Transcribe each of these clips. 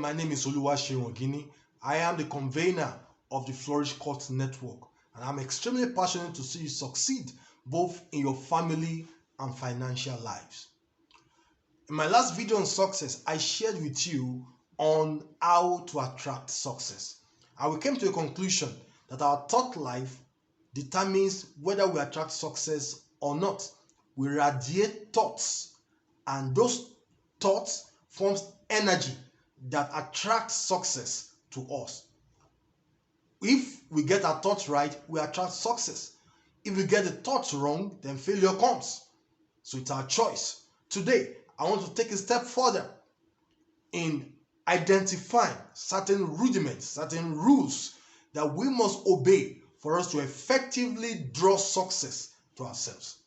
my name is Seun Oginni. I am the convener of the Flourish Court Network, and I'm extremely passionate to see you succeed both in your family and financial lives. In my last video on success, I shared with you on how to attract success. And we came to a conclusion that our thought life determines whether we attract success or not. We radiate thoughts, and those thoughts forms energy that attracts success to us. If we get our thoughts right, we attract success. If we get the thoughts wrong, then failure comes. So it's our choice. Today, I want to take a step further in identifying certain rudiments, certain rules that we must obey for us to effectively draw success to ourselves.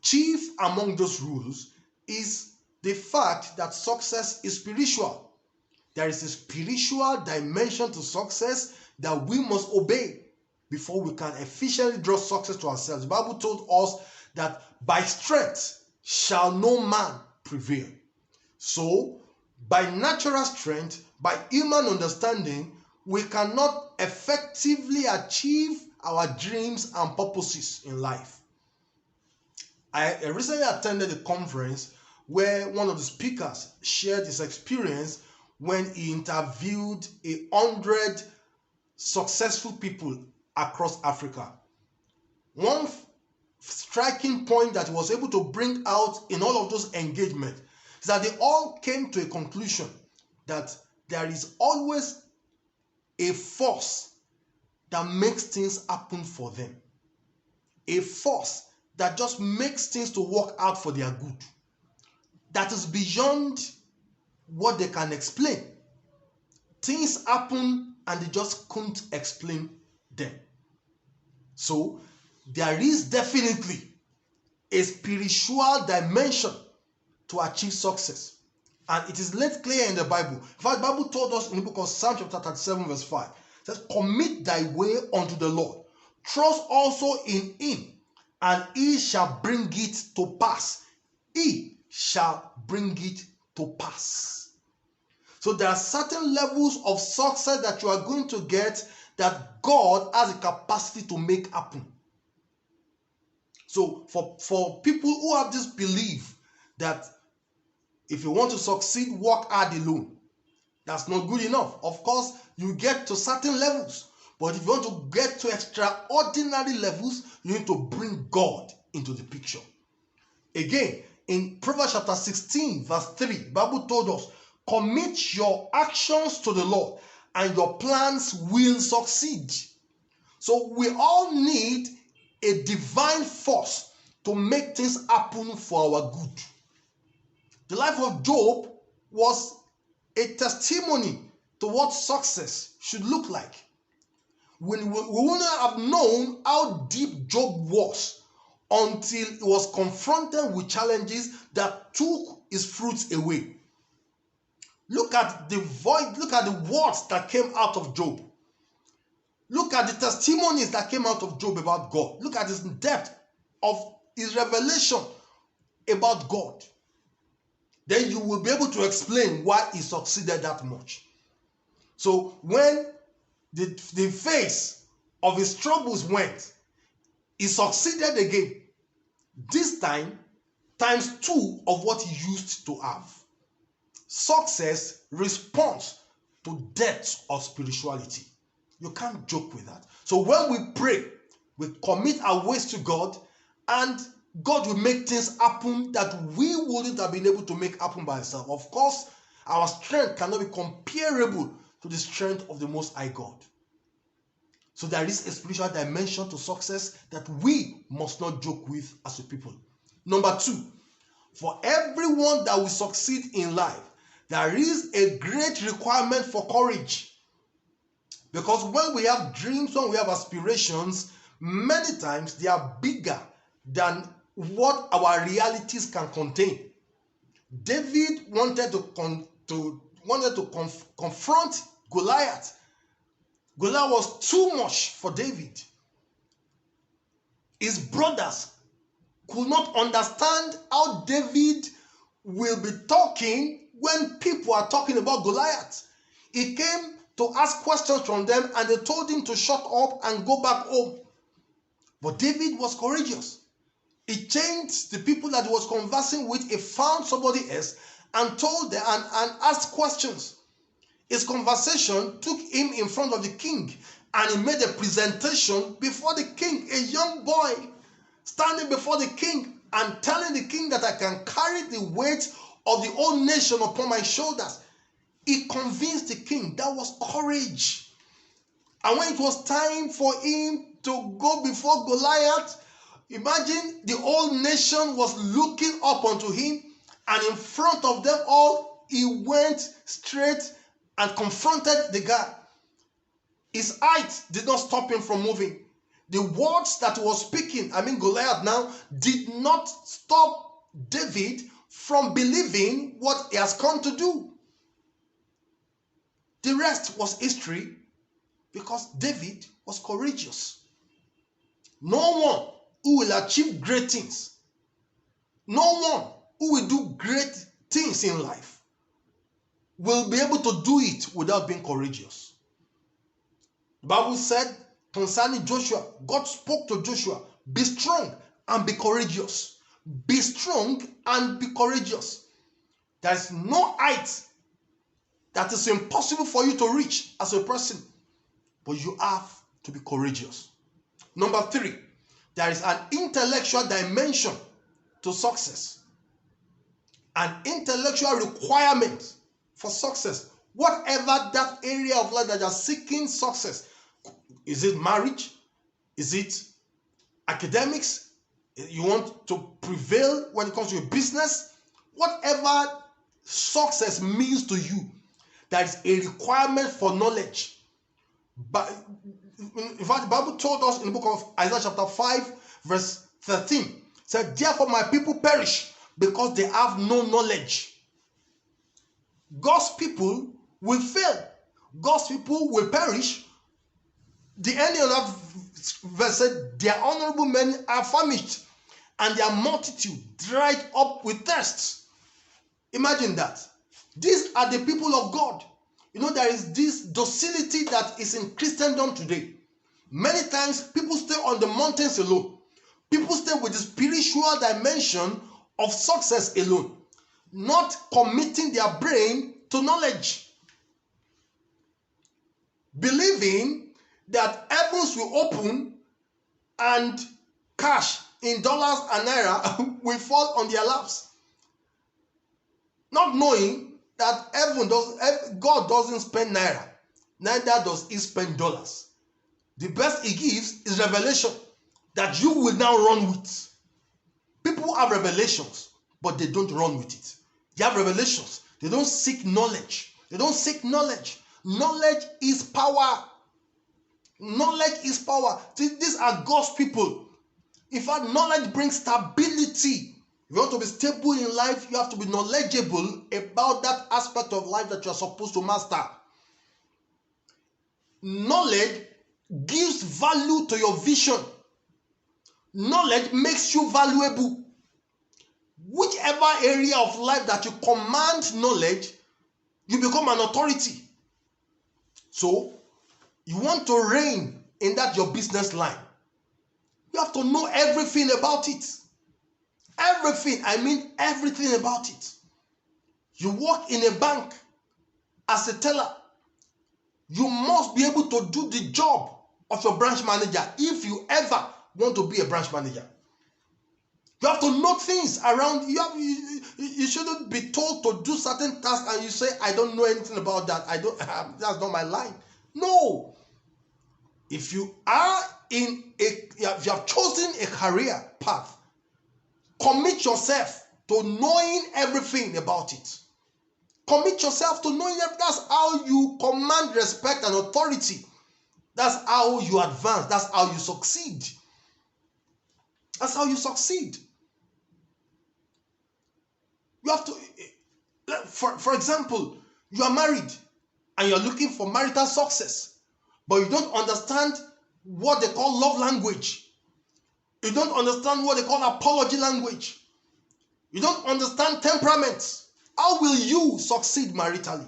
Chief among those rules is the fact that success is spiritual. There is a spiritual dimension to success that we must obey before we can efficiently draw success to ourselves. The Bible told us that by strength shall no man prevail. So, by natural strength, by human understanding, we cannot effectively achieve our dreams and purposes in life. I recently attended a conference where one of the speakers shared his experience when he interviewed 100 successful people across Africa. One striking point that he was able to bring out in all of those engagements is that they all came to a conclusion that there is always a force that makes things happen for them. A force that just makes things to work out for their good. That is beyond what they can explain. Things happen and they just couldn't explain them. So there is definitely a spiritual dimension to achieve success. And it is laid clear in the Bible. In fact, the Bible told us in the book of Psalm chapter 37 verse 5. It says, commit thy way unto the Lord. Trust also in him, and he shall bring it to pass. He shall bring it to pass. So there are certain levels of success that you are going to get that God has a capacity to make happen. So for people who have this belief that if you want to succeed, work hard alone, that's not good enough. Of course, you get to certain levels. But if you want to get to extraordinary levels, you need to bring God into the picture. Again, in Proverbs chapter 16, verse 3, the Bible told us, commit your actions to the Lord, and your plans will succeed. So we all need a divine force to make things happen for our good. The life of Job was a testimony to what success should look like. We wouldn't have known how deep Job was until he was confronted with challenges that took his fruits away. Look at the voice, look at the words that came out of Job. Look at the testimonies that came out of Job about God. Look at his depth of his revelation about God. Then you will be able to explain why he succeeded that much. So when the face of his troubles went, he succeeded again. This time, times 2 of what he used to have. Success responds to depth of spirituality. You can't joke with that. So when we pray, we commit our ways to God, and God will make things happen that we wouldn't have been able to make happen by ourselves. Of course, our strength cannot be comparable to the strength of the Most High God. So there is a spiritual dimension to success that we must not joke with as a people. Number 2, for everyone that will succeed in life, there is a great requirement for courage. Because when we have dreams, when we have aspirations, many times they are bigger than what our realities can contain. David wanted to confront Goliath. Goliath was too much for David. His brothers could not understand how David will be talking when people are talking about Goliath. He came to ask questions from them, and they told him to shut up and go back home. But David was courageous. He changed the people that he was conversing with. He found somebody else and told them and asked questions. His conversation took him in front of the king, and he made a presentation before the king, a young boy standing before the king and telling the king that I can carry the weight of the whole nation upon my shoulders. He convinced the king. That was courage. And when it was time for him to go before Goliath, imagine the whole nation was looking up unto him, and in front of them all, he went straight and confronted the guy. His height did not stop him from moving. The words that he was speaking, Goliath now, did not stop David from believing what he has come to do. The rest was history, because David was courageous. No one who will achieve great things, no one who will do great things in life will be able to do it without being courageous. The Bible said concerning Joshua, God spoke to Joshua, be strong and be courageous. Be strong and be courageous. There is no height that is impossible for you to reach as a person, but you have to be courageous. Number 3, there is an intellectual dimension to success. An intellectual requirement for success. Whatever that area of life that you are seeking success, is it marriage? Is it academics? You want to prevail when it comes to your business? Whatever success means to you, there is a requirement for knowledge. But in fact, the Bible told us in the book of Isaiah chapter 5 verse 13, said, therefore my people perish because they have no knowledge. God's people will fail. God's people will perish. The ending of that verse said, their honorable men are famished, and their multitude dried up with thirst. Imagine that. These are the people of God. You know, there is this docility that is in Christendom today. Many times people stay on the mountains alone. People stay with the spiritual dimension of success alone, not committing their brain to knowledge. Believing that heavens will open and cash in dollars and naira will fall on their laps. Not knowing that God doesn't spend naira, neither does he spend dollars. The best he gives is revelation that you will now run with. People have revelations, but they don't run with it. They have revelations. They don't seek knowledge. They don't seek knowledge. Knowledge is power. Knowledge is power. These are God's people. In fact, knowledge brings stability. If you want to be stable in life, you have to be knowledgeable about that aspect of life that you are supposed to master. Knowledge gives value to your vision. Knowledge makes you valuable. Whichever area of life that you command knowledge, you become an authority. So, you want to reign in that your business line. You have to know everything about it. Everything, I mean everything about it. You work in a bank as a teller. You must be able to do the job of your branch manager if you ever want to be a branch manager. You have to know things around. You shouldn't be told to do certain tasks and you say, I don't know anything about that. That's not my line. No. If you have chosen a career path, commit yourself to knowing everything about it. Commit yourself to knowing everything. That's how you command respect and authority. That's how you advance. That's how you succeed. That's how you succeed. You have to, for example, you are married and you're looking for marital success, but you don't understand what they call love language. You don't understand what they call apology language. You don't understand temperaments. How will you succeed maritally?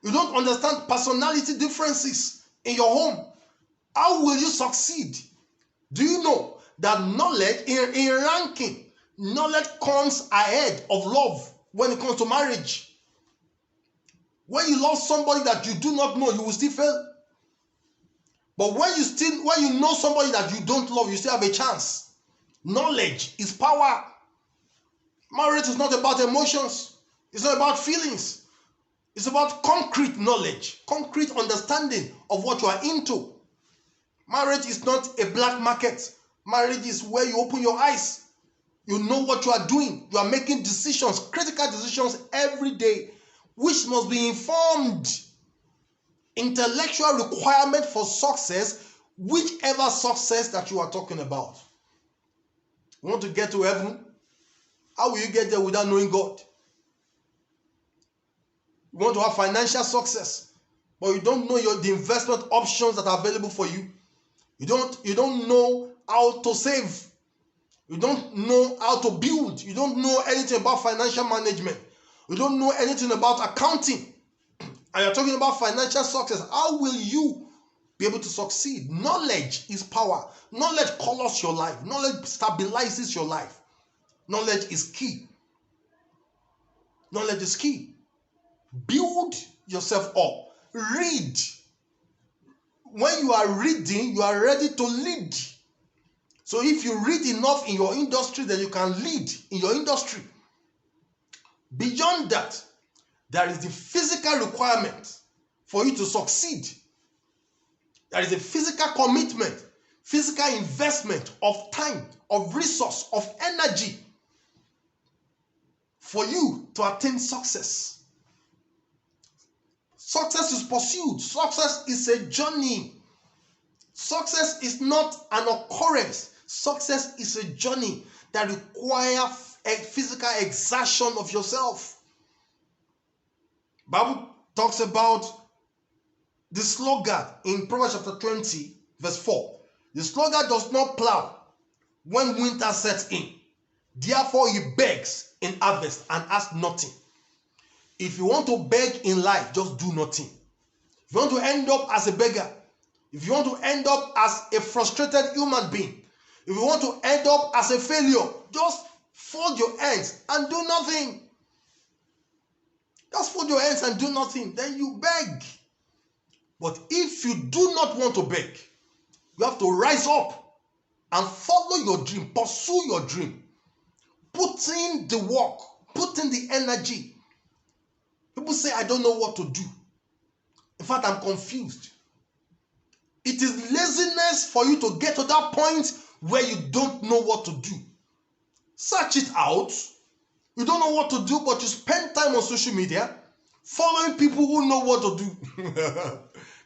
You don't understand personality differences in your home. How will you succeed? Do you know that knowledge in ranking, knowledge comes ahead of love when it comes to marriage? When you love somebody that you do not know, you will still fail. But when you know somebody that you don't love, you still have a chance. Knowledge is power. Marriage is not about emotions. It's not about feelings. It's about concrete knowledge, concrete understanding of what you are into. Marriage is not a black market. Marriage is where you open your eyes. You know what you are doing. You are making decisions, critical decisions every day, which must be informed. Intellectual requirement for success, whichever success that you are talking about. You want to get to heaven? How will you get there without knowing God? You want to have financial success, but you don't know the investment options that are available for you. You don't know how to save. You don't know how to build. You don't know anything about financial management. You don't know anything about accounting. And you're talking about financial success. How will you be able to succeed? Knowledge is power. Knowledge colors your life. Knowledge stabilizes your life. Knowledge is key. Knowledge is key. Build yourself up. Read. When you are reading, you are ready to lead. So if you read enough in your industry, then you can lead in your industry. Beyond that, there is the physical requirement for you to succeed. There is a physical commitment, physical investment of time, of resource, of energy for you to attain success. Success is pursued. Success is a journey. Success is not an occurrence. Success is a journey that requires a physical exertion of yourself. Bible talks about the sluggard in Proverbs chapter 20, verse 4. The sluggard does not plow when winter sets in. Therefore, he begs in harvest and asks nothing. If you want to beg in life, just do nothing. If you want to end up as a beggar, if you want to end up as a frustrated human being, if you want to end up as a failure, just fold your hands and do nothing. Just fold your hands and do nothing. Then you beg. But if you do not want to beg, you have to rise up and follow your dream, pursue your dream. Put in the work, put in the energy. People say, I don't know what to do. In fact, I'm confused. It is laziness for you to get to that point where you don't know what to do. Search it out. You don't know what to do, but you spend time on social media following people who know what to do.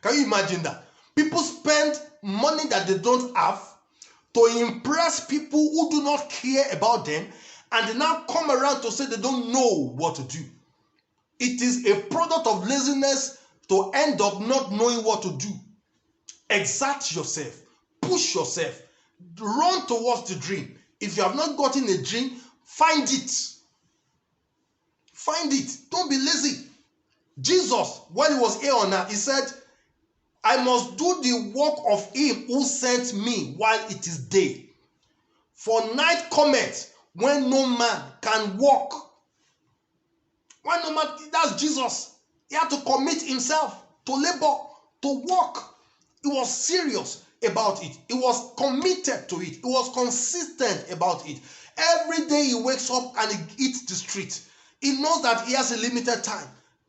Can you imagine that? People spend money that they don't have to impress people who do not care about them, and they now come around to say they don't know what to do. It is a product of laziness to end up not knowing what to do. Exert yourself. Push yourself. Run towards the dream. If you have not gotten a dream, find it. Find it. Don't be lazy. Jesus, when he was here on earth, he said, I must do the work of him who sent me while it is day. For night cometh when no man can walk. When no man, that's Jesus. He had to commit himself to labor, to work. He was serious about it. He was committed to it. He was consistent about it. Every day he wakes up and he hits the street. He knows that he has a limited time,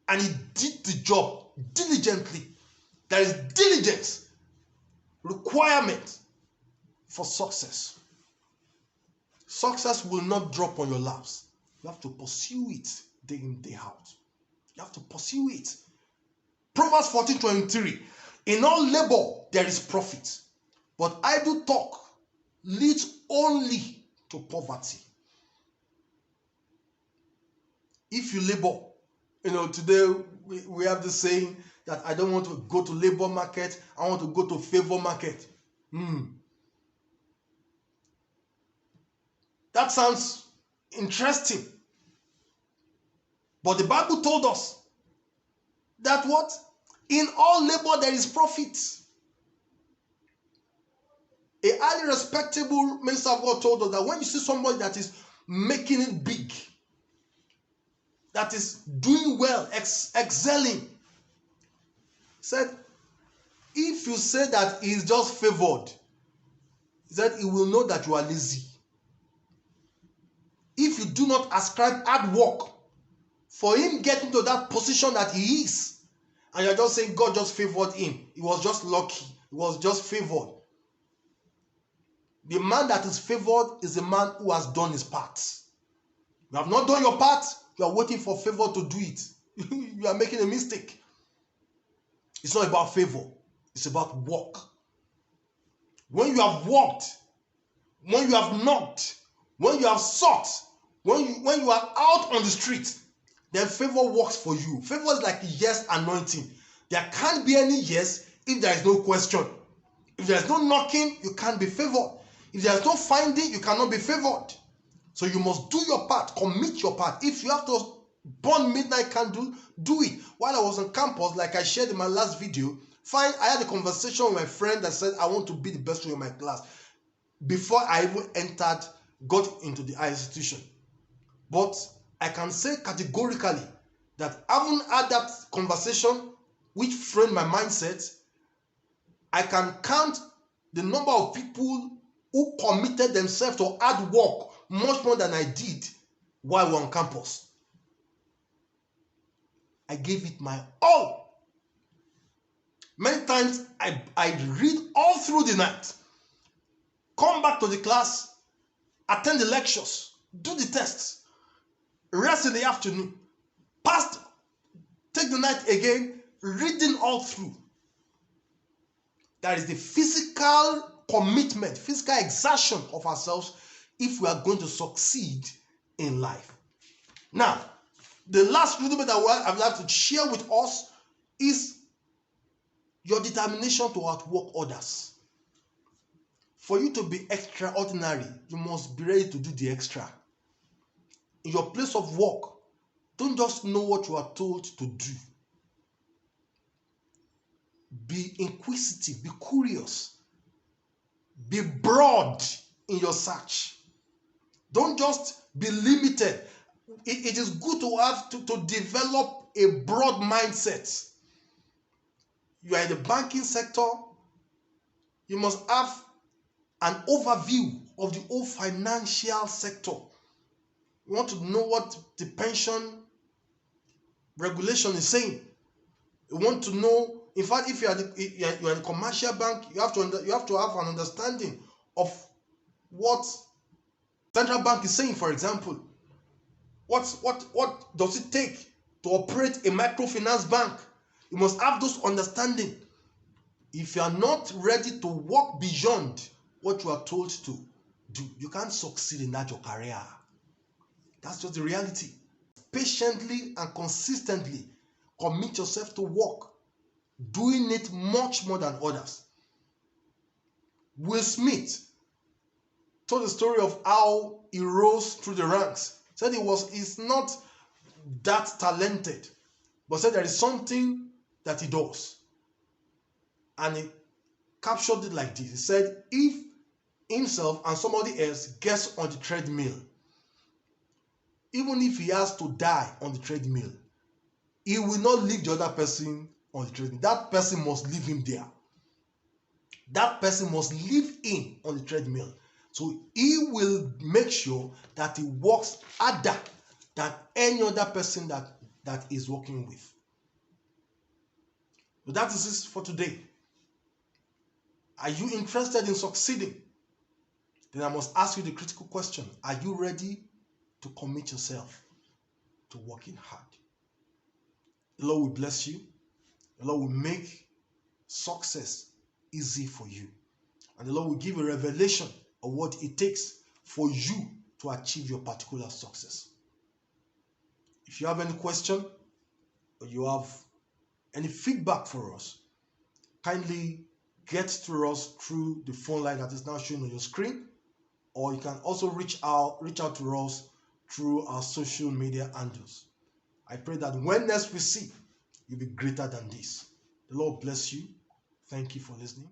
and he did the job diligently. There is diligence, requirement for success. Success will not drop on your laps. You have to pursue it day in, day out. You have to pursue it. Proverbs 14:23. In all labor there is profit, but idle talk leads only to poverty. If you labor, today we have the saying that I don't want to go to labor market, I want to go to favor market. That sounds interesting. But the Bible told us that what? In all labor there is profit. A highly respectable minister of God told us that when you see somebody that is making it big, that is doing well, excelling, said, if you say that he is just favored, he said he will know that you are lazy. If you do not ascribe hard work for him getting to that position that he is, and you're just saying God just favored him, he was just lucky, he was just favored. The man that is favored is the man who has done his part. You have not done your part, you are waiting for favor to do it. You are making a mistake. It's not about favor, it's about work. When you have worked, when you have knocked, when you have sought, when you are out on the street, then favor works for you. Favor is like a yes anointing. There can't be any yes if there is no question. If there is no knocking, you can't be favored. If there is no finding, you cannot be favored. So you must do your part, commit your part. If you have to burn midnight candle, do it. While I was on campus, like I shared in my last video, I had a conversation with my friend that said, I want to be the best one in my class before I even got into the higher institution. But I can say categorically that having had that conversation, which framed my mindset, I can count the number of people who committed themselves to hard work much more than I did while we were on campus. I gave it my all. Many times I read all through the night, come back to the class, attend the lectures, do the tests, rest in the afternoon, take the night again, reading all through. That is the physical commitment, physical exertion of ourselves if we are going to succeed in life. Now, the last rudiment that I would like to share with us is your determination to outwork others. For you to be extraordinary, you must be ready to do the extra. In your place of work, don't just know what you are told to do. Be inquisitive, be curious, be broad in your search. Don't just be limited. It is good to have to develop a broad mindset. You are in the banking sector, you must have an overview of the whole financial sector. You want to know what the pension regulation is saying. You want to know, in fact, if you are in a commercial bank, you have to have an understanding of what central bank is saying. For example, what does it take to operate a microfinance bank? You must have those understanding. If you are not ready to walk beyond what you are told to do, you can't succeed in that your career. That's just the reality. Patiently and consistently commit yourself to work, doing it much more than others. Will Smith told the story of how he rose through the ranks. Said he's not that talented, but said there is something that he does. And he captured it like this. He said, if himself and somebody else gets on the treadmill, even if he has to die on the treadmill, he will not leave the other person on the treadmill. That person must leave him there. That person must leave him on the treadmill. So he will make sure that he works harder than any other person that is working with. So that is it for today. Are you interested in succeeding? Then I must ask you the critical question. Are you ready to commit yourself to working hard? The Lord will bless you. The Lord will make success easy for you. And the Lord will give a revelation of what it takes for you to achieve your particular success. If you have any question or you have any feedback for us, kindly get to us through the phone line that is now showing on your screen, or you can also reach out to us through our social media handles. I pray that when next we see, you'll be greater than this. The Lord bless you. Thank you for listening.